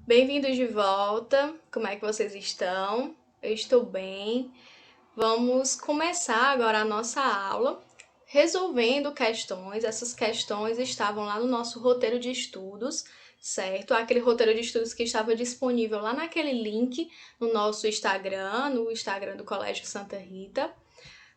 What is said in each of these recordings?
Bem-vindos de volta. Como é que vocês estão? Eu estou bem. Vamos começar agora a nossa aula resolvendo questões. Essas questões estavam lá no nosso roteiro de estudos, certo? Aquele roteiro de estudos que estava disponível lá naquele link no nosso Instagram, no Instagram do Colégio Santa Rita.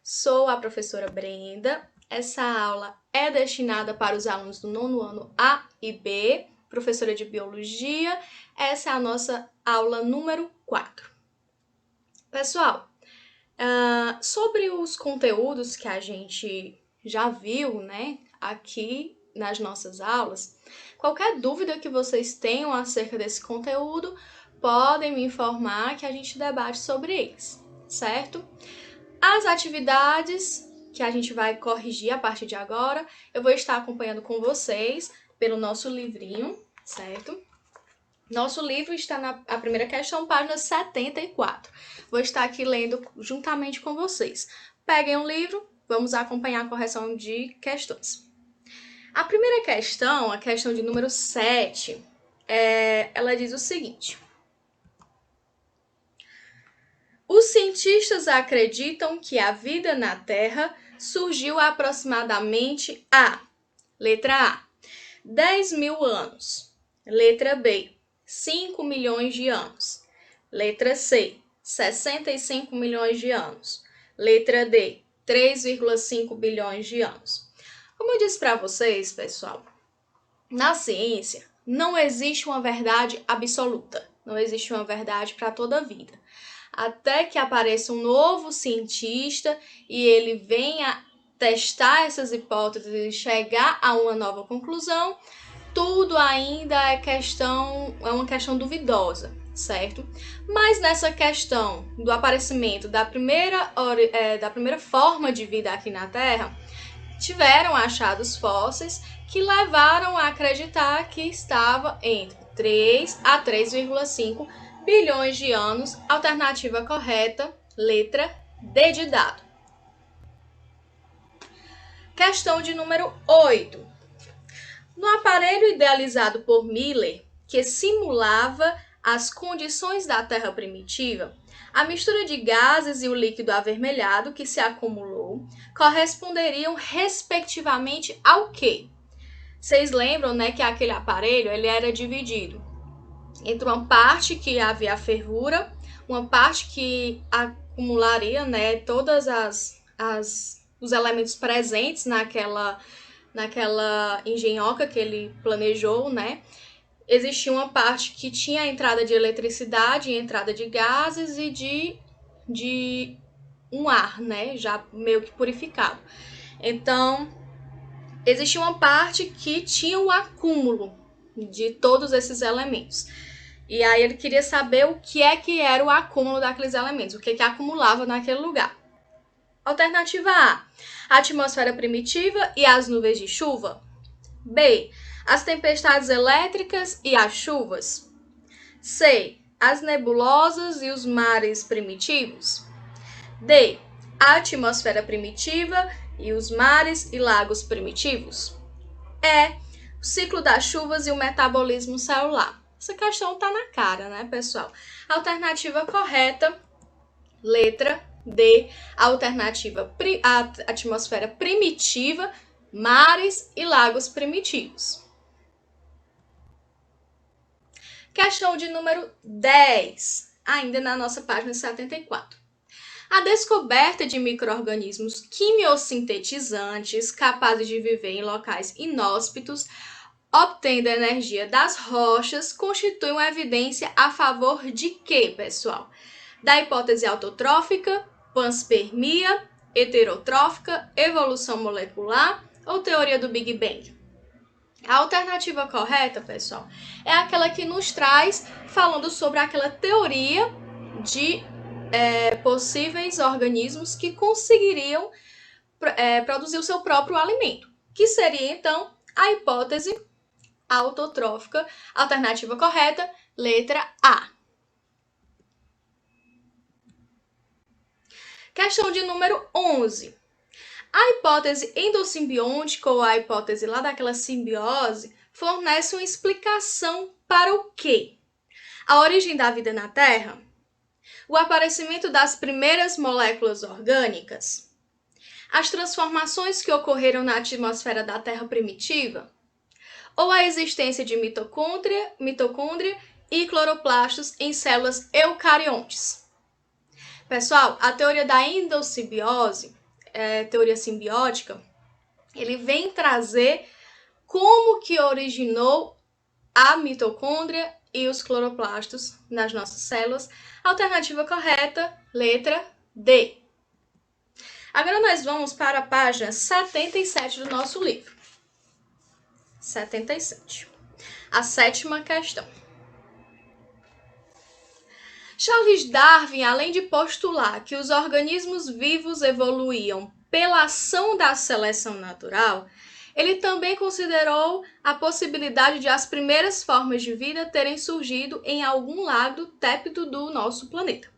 Sou a professora Brenda. Essa aula é destinada para os alunos do nono ano A e B, professora de biologia. Essa é a nossa aula número 4. Pessoal, sobre os conteúdos que a gente já viu, né, aqui nas nossas aulas, qualquer dúvida que vocês tenham acerca desse conteúdo, podem me informar que a gente debate sobre eles, certo? As atividades que a gente vai corrigir a partir de agora, eu vou estar acompanhando com vocês pelo nosso livrinho, certo? Nosso livro está na primeira questão, página 74. Vou estar aqui lendo juntamente com vocês. Peguem um livro, vamos acompanhar a correção de questões. A primeira questão, a questão de número 7, ela diz o seguinte: os cientistas acreditam que a vida na Terra surgiu aproximadamente letra A, 10 mil anos. Letra B, 5 milhões de anos. Letra C, 65 milhões de anos. Letra D, 3,5 bilhões de anos. Como eu disse para vocês, pessoal, na ciência não existe uma verdade absoluta, não existe uma verdade para toda a vida. Até que apareça um novo cientista e ele venha testar essas hipóteses e chegar a uma nova conclusão, tudo ainda é uma questão duvidosa, certo? Mas nessa questão do aparecimento da primeira forma de vida aqui na Terra, tiveram achados fósseis que levaram a acreditar que estava entre 3 a 3,5 bilhões de anos. Alternativa correta, letra D de dado. Questão de número 8. No aparelho idealizado por Miller, que simulava as condições da Terra primitiva, a mistura de gases e o líquido avermelhado que se acumulou corresponderiam respectivamente ao quê? Vocês lembram, né, que aquele aparelho ele era dividido entre uma parte que havia a fervura, uma parte que acumularia, né, todas os elementos presentes naquela engenhoca que ele planejou, né? Existia uma parte que tinha a entrada de eletricidade, entrada de gases e de um ar, né? Já meio que purificado. Então, existia uma parte que tinha o acúmulo de todos esses elementos. E aí ele queria saber o que era o acúmulo daqueles elementos, o que acumulava naquele lugar. Alternativa A, a atmosfera primitiva e as nuvens de chuva. B, as tempestades elétricas e as chuvas. C, as nebulosas e os mares primitivos. D, a atmosfera primitiva e os mares e lagos primitivos. E, o ciclo das chuvas e o metabolismo celular. Essa questão tá na cara, né, pessoal? Alternativa correta, letra D, alternativa a atmosfera primitiva, mares e lagos primitivos. Questão de número 10, ainda na nossa página 74. A descoberta de micro-organismos quimiosintetizantes capazes de viver em locais inóspitos, obtendo energia das rochas, constitui uma evidência a favor de quê, pessoal? Da hipótese autotrófica, panspermia, heterotrófica, evolução molecular ou teoria do Big Bang? A alternativa correta, pessoal, é aquela que nos traz falando sobre aquela teoria de possíveis organismos que conseguiriam produzir o seu próprio alimento, que seria então a hipótese autotrófica. Alternativa correta, letra A. Questão de número 11. A hipótese endossimbiótica ou a hipótese lá daquela simbiose fornece uma explicação para o quê? A origem da vida na Terra? O aparecimento das primeiras moléculas orgânicas? As transformações que ocorreram na atmosfera da Terra primitiva? Ou a existência de mitocôndria e cloroplastos em células eucariontes? Pessoal, a teoria da endossimbiose, teoria simbiótica, ele vem trazer como que originou a mitocôndria e os cloroplastos nas nossas células. Alternativa correta, letra D. Agora nós vamos para a página 77 do nosso livro. 77. A 7ª questão. Charles Darwin, além de postular que os organismos vivos evoluíam pela ação da seleção natural, ele também considerou a possibilidade de as primeiras formas de vida terem surgido em algum lado tépido do nosso planeta.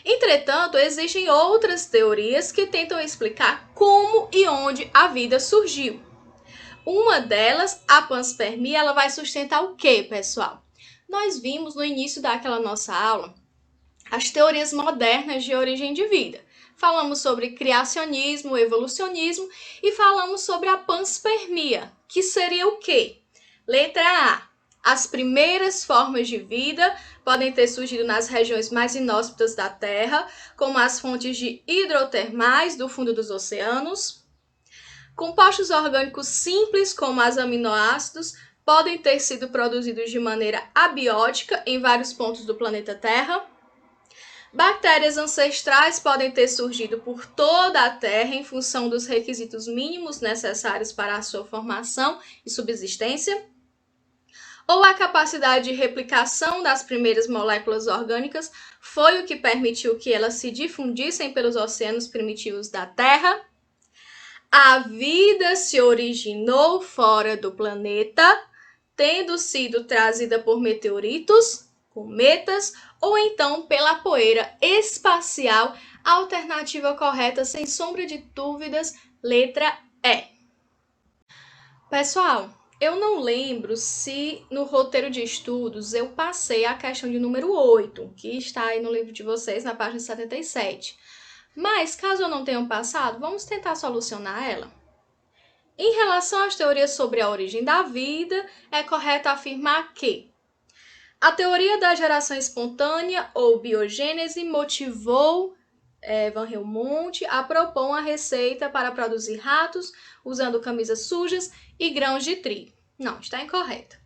Entretanto, existem outras teorias que tentam explicar como e onde a vida surgiu. Uma delas, a panspermia, ela vai sustentar o quê, pessoal? Nós vimos no início daquela nossa aula as teorias modernas de origem de vida. Falamos sobre criacionismo, evolucionismo e falamos sobre a panspermia, que seria o quê? Letra A. As primeiras formas de vida podem ter surgido nas regiões mais inóspitas da Terra, como as fontes de hidrotermais do fundo dos oceanos. Compostos orgânicos simples, como os aminoácidos, podem ter sido produzidos de maneira abiótica em vários pontos do planeta Terra. Bactérias ancestrais podem ter surgido por toda a Terra em função dos requisitos mínimos necessários para a sua formação e subsistência. Ou a capacidade de replicação das primeiras moléculas orgânicas foi o que permitiu que elas se difundissem pelos oceanos primitivos da Terra. A vida se originou fora do planeta, tendo sido trazida por meteoritos, cometas ou então pela poeira espacial. Alternativa correta, sem sombra de dúvidas, letra E. Pessoal, eu não lembro se no roteiro de estudos eu passei a questão de número 8, que está aí no livro de vocês, na página 77. Mas, caso eu não tenha passado, vamos tentar solucionar ela. Em relação às teorias sobre a origem da vida, é correto afirmar que a teoria da geração espontânea ou biogênese motivou Van Helmont a propor uma receita para produzir ratos usando camisas sujas e grãos de trigo. Não, está incorreta.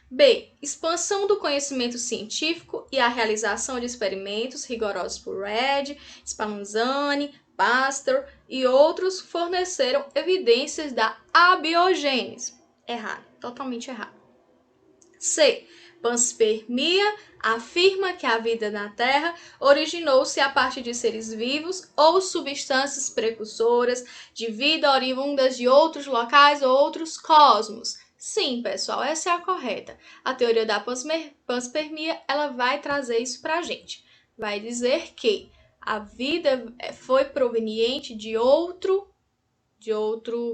B. Expansão do conhecimento científico e a realização de experimentos rigorosos por Reid, Spallanzani, Pasteur e outros forneceram evidências da abiogênese. Errado, totalmente errado. C. Panspermia afirma que a vida na Terra originou-se a partir de seres vivos ou substâncias precursoras de vida oriundas de outros locais ou outros cosmos. Sim, pessoal, essa é a correta. A teoria da panspermia, ela vai trazer isso para a gente. Vai dizer que a vida foi proveniente de outro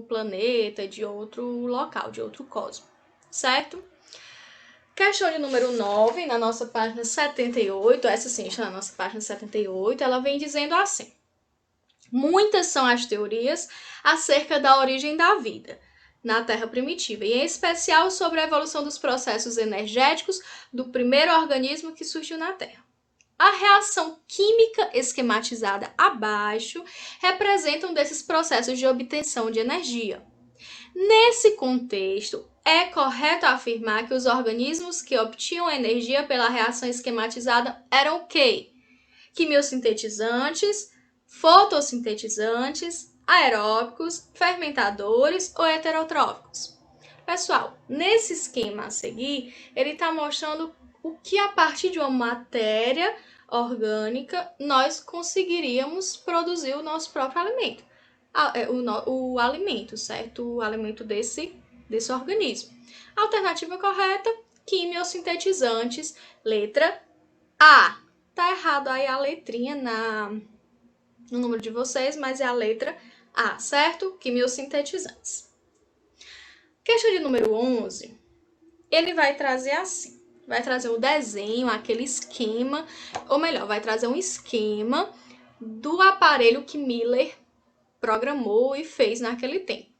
planeta, de outro local, de outro cosmo, certo? Questão de número 9, na nossa página 78, essa sim está na nossa página 78, ela vem dizendo assim: muitas são as teorias acerca da origem da vida na Terra primitiva, e em especial sobre a evolução dos processos energéticos do primeiro organismo que surgiu na Terra. A reação química esquematizada abaixo representa um desses processos de obtenção de energia. Nesse contexto, é correto afirmar que os organismos que obtinham energia pela reação esquematizada eram o quê? Quimiosintetizantes, fotossintetizantes, aeróbicos, fermentadores ou heterotróficos. Pessoal, nesse esquema a seguir, ele está mostrando o que a partir de uma matéria orgânica nós conseguiríamos produzir o nosso próprio alimento. O alimento, certo? O alimento desse organismo. Alternativa correta, quimiosintetizantes, letra A. Tá errado aí a letrinha no número de vocês, mas é a letra A, certo? Quimiosintetizantes. Questão de número 11. ele vai trazer assim. Vai trazer o desenho, aquele esquema, ou melhor, vai trazer um esquema do aparelho que Miller programou e fez naquele tempo.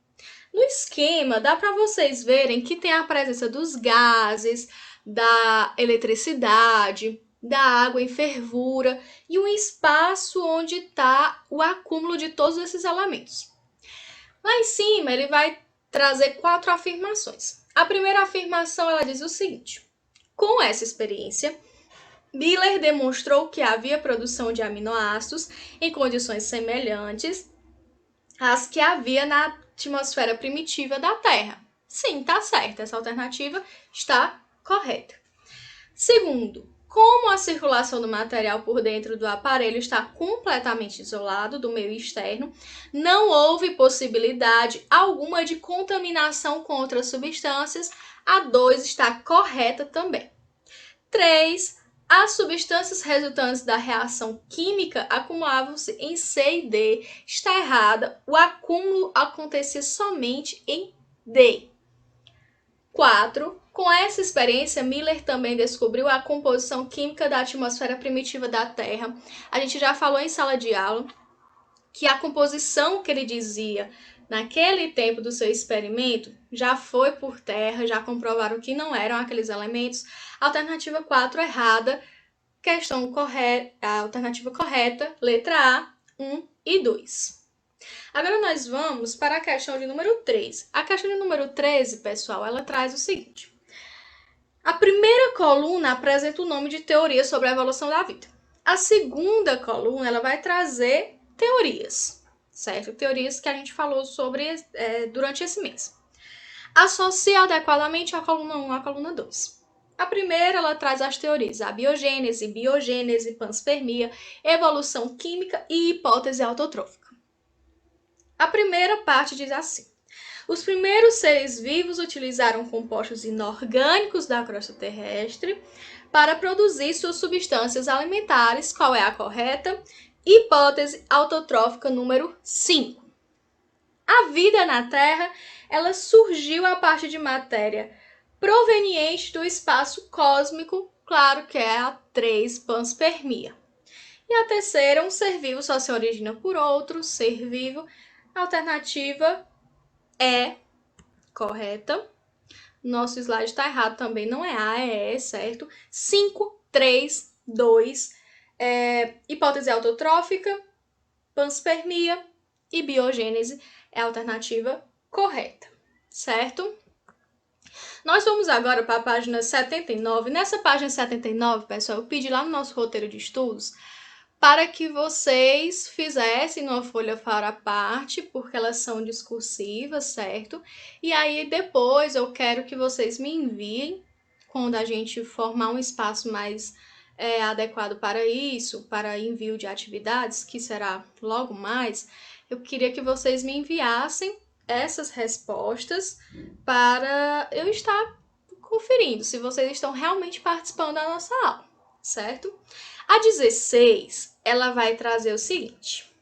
No esquema, dá para vocês verem que tem a presença dos gases, da eletricidade, da água em fervura e um espaço onde está o acúmulo de todos esses elementos. Lá em cima, ele vai trazer 4 afirmações. A primeira afirmação, ela diz o seguinte: com essa experiência, Miller demonstrou que havia produção de aminoácidos em condições semelhantes às que havia na atmosfera primitiva da Terra. Sim, tá certo, essa alternativa está correta. Segundo, como a circulação do material por dentro do aparelho está completamente isolado do meio externo, não houve possibilidade alguma de contaminação com outras substâncias. A 2 está correta também. 3. As substâncias resultantes da reação química acumulavam-se em C e D. Está errada. O acúmulo acontecia somente em D. 4. Com essa experiência, Miller também descobriu a composição química da atmosfera primitiva da Terra. A gente já falou em sala de aula que a composição que ele dizia naquele tempo do seu experimento já foi por terra, já comprovaram que não eram aqueles elementos. Alternativa 4 errada, questão correta, a alternativa correta, letra A, 1 e 2. Agora nós vamos para a questão de número 13. A questão de número 13, pessoal, ela traz o seguinte: a primeira coluna apresenta o nome de teoria sobre a evolução da vida. A segunda coluna, ela vai trazer teorias, certo? Teorias que a gente falou sobre durante esse mês. Associa adequadamente a coluna 1 à coluna 2. A primeira, ela traz as teorias: a biogênese, biogênese, panspermia, evolução química e hipótese autotrófica. A primeira parte diz assim: os primeiros seres vivos utilizaram compostos inorgânicos da crosta terrestre para produzir suas substâncias alimentares. Qual é a correta? Hipótese autotrófica número 5. A vida na Terra, ela surgiu a partir de matéria proveniente do espaço cósmico, claro que é a 3, panspermia. E a terceira, um ser vivo só se origina por outro ser vivo. A alternativa é correta. Nosso slide está errado também, não é A, é E, certo? 5, 3, 2, hipótese autotrófica, panspermia e biogênese é a alternativa correta, certo? Nós vamos agora para a página 79. Nessa página 79, pessoal, eu pedi lá no nosso roteiro de estudos para que vocês fizessem uma folha para a parte, porque elas são discursivas, certo? E aí depois eu quero que vocês me enviem, quando a gente formar um espaço mais adequado para isso, para envio de atividades, que será logo mais, eu queria que vocês me enviassem essas respostas para eu estar conferindo se vocês estão realmente participando da nossa aula, certo? A 16, ela vai trazer o seguinte: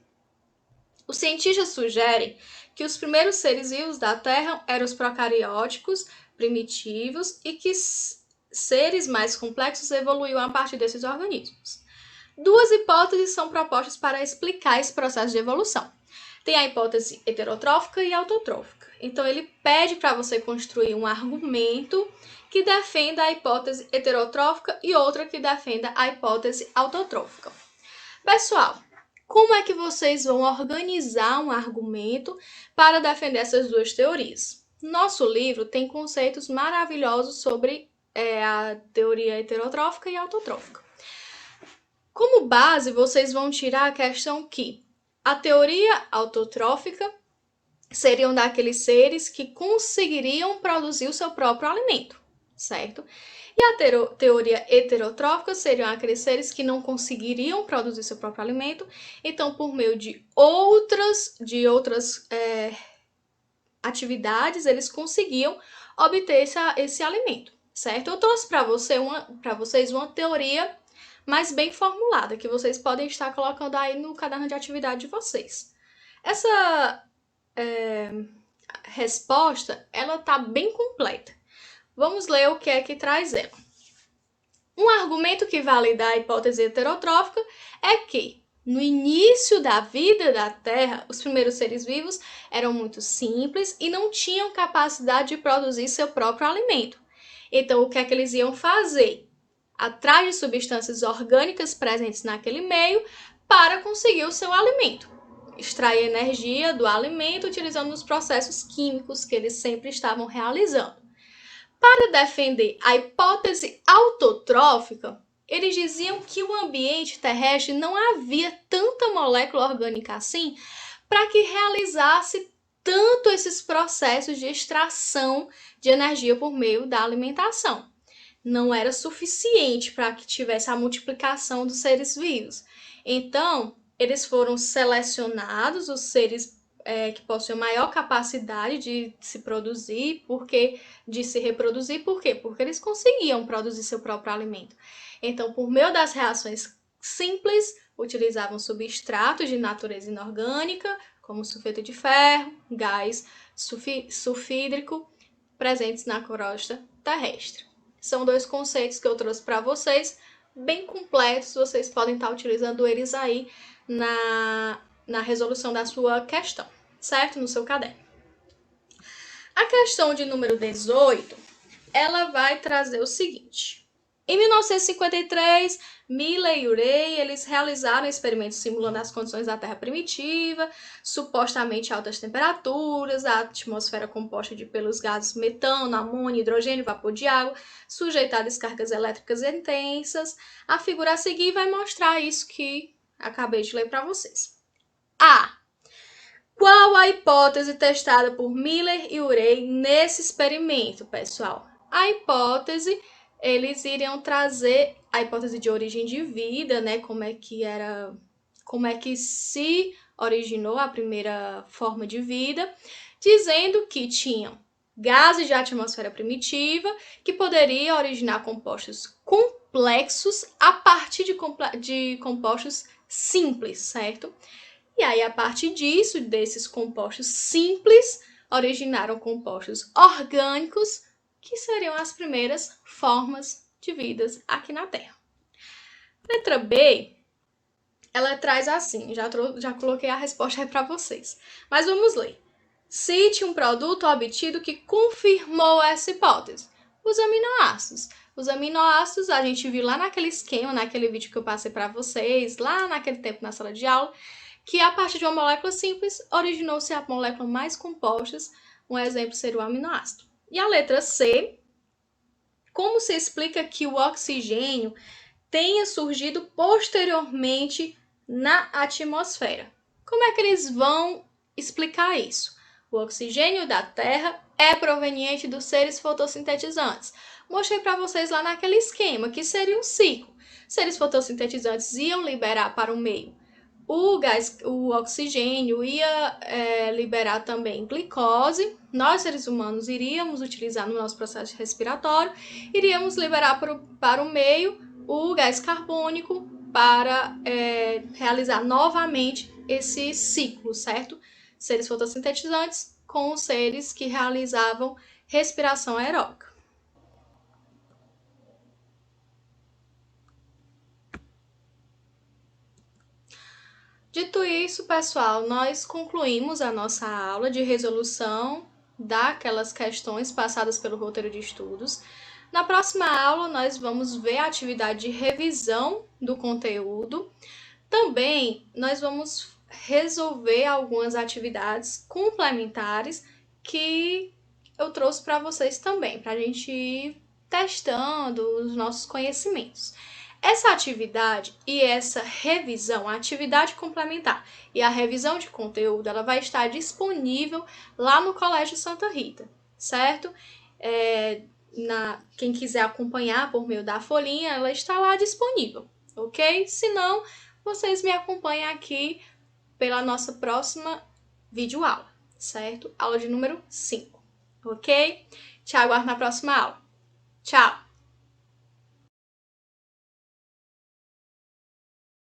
os cientistas sugerem que os primeiros seres vivos da Terra eram os procarióticos, primitivos, e que seres mais complexos evoluíram a partir desses organismos. 2 hipóteses são propostas para explicar esse processo de evolução. Tem a hipótese heterotrófica e autotrófica. Então, ele pede para você construir um argumento que defenda a hipótese heterotrófica e outra que defenda a hipótese autotrófica. Pessoal, como é que vocês vão organizar um argumento para defender essas duas teorias? Nosso livro tem conceitos maravilhosos sobre a teoria heterotrófica e autotrófica. Como base, vocês vão tirar a questão que a teoria autotrófica seriam daqueles seres que conseguiriam produzir o seu próprio alimento, certo? E a teoria heterotrófica seriam aqueles seres que não conseguiriam produzir seu próprio alimento, então por meio de outras atividades eles conseguiam obter esse alimento, certo? Eu trouxe para vocês uma teoria mais bem formulada, que vocês podem estar colocando aí no caderno de atividade de vocês. Essa resposta, ela tá bem completa. Vamos ler o que é que traz ela. Um argumento que valida a hipótese heterotrófica é que, no início da vida da Terra, os primeiros seres vivos eram muito simples e não tinham capacidade de produzir seu próprio alimento. Então, o que é que eles iam fazer? Atrás de substâncias orgânicas presentes naquele meio para conseguir o seu alimento. Extrair energia do alimento utilizando os processos químicos que eles sempre estavam realizando. Para defender a hipótese autotrófica, eles diziam que o ambiente terrestre não havia tanta molécula orgânica assim para que realizasse tanto esses processos de extração de energia por meio da alimentação. Não era suficiente para que tivesse a multiplicação dos seres vivos. Então, eles foram selecionados, os seres que possuem maior capacidade de se produzir, de se reproduzir, por quê? Porque eles conseguiam produzir seu próprio alimento. Então, por meio das reações simples, utilizavam substratos de natureza inorgânica, como sulfeto de ferro, gás sulfídrico, presentes na crosta terrestre. São dois conceitos que eu trouxe para vocês, bem completos, vocês podem estar utilizando eles aí na resolução da sua questão, certo? No seu caderno. A questão de número 18, ela vai trazer o seguinte. Em 1953, Miller e Urey, eles realizaram experimentos simulando as condições da Terra primitiva, supostamente altas temperaturas, a atmosfera composta pelos gases metano, amônio, hidrogênio, vapor de água, sujeita a descargas elétricas intensas. A figura a seguir vai mostrar isso que acabei de ler para vocês. A. Qual a hipótese testada por Miller e Urey nesse experimento, pessoal? A hipótese, eles iriam trazer a hipótese de origem de vida, né? Como é que se originou a primeira forma de vida, dizendo que tinham gases de atmosfera primitiva que poderia originar compostos complexos a partir de compostos simples, certo? E aí, a partir disso, desses compostos simples, originaram compostos orgânicos, que seriam as primeiras formas de vidas aqui na Terra. Letra B, ela traz assim, já coloquei a resposta aí para vocês. Mas vamos ler. Cite um produto obtido que confirmou essa hipótese. Os aminoácidos. Os aminoácidos a gente viu lá naquele esquema, naquele vídeo que eu passei para vocês, lá naquele tempo na sala de aula, que a partir de uma molécula simples originou-se a molécula mais compostas. Um exemplo seria o aminoácido. E a letra C, como se explica que o oxigênio tenha surgido posteriormente na atmosfera? Como é que eles vão explicar isso? O oxigênio da Terra é proveniente dos seres fotossintetizantes. Mostrei para vocês lá naquele esquema, que seria um ciclo. Seres fotossintetizantes iam liberar para o meio o oxigênio, ia liberar também glicose. Nós, seres humanos, iríamos utilizar no nosso processo respiratório, iríamos liberar para o meio o gás carbônico para realizar novamente esse ciclo, certo? Seres fotossintetizantes com os seres que realizavam respiração aeróbica. Dito isso, pessoal, nós concluímos a nossa aula de resolução daquelas questões passadas pelo roteiro de estudos. Na próxima aula, nós vamos ver a atividade de revisão do conteúdo. Também, nós vamos resolver algumas atividades complementares que eu trouxe para vocês também, para a gente ir testando os nossos conhecimentos. Essa atividade e essa revisão, a atividade complementar e a revisão de conteúdo, ela vai estar disponível lá no Colégio Santa Rita, certo? Quem quiser acompanhar por meio da folhinha, ela está lá disponível, ok? Se não, vocês me acompanham aqui pela nossa próxima videoaula, certo? Aula de número 5, ok? Te aguardo na próxima aula. Tchau!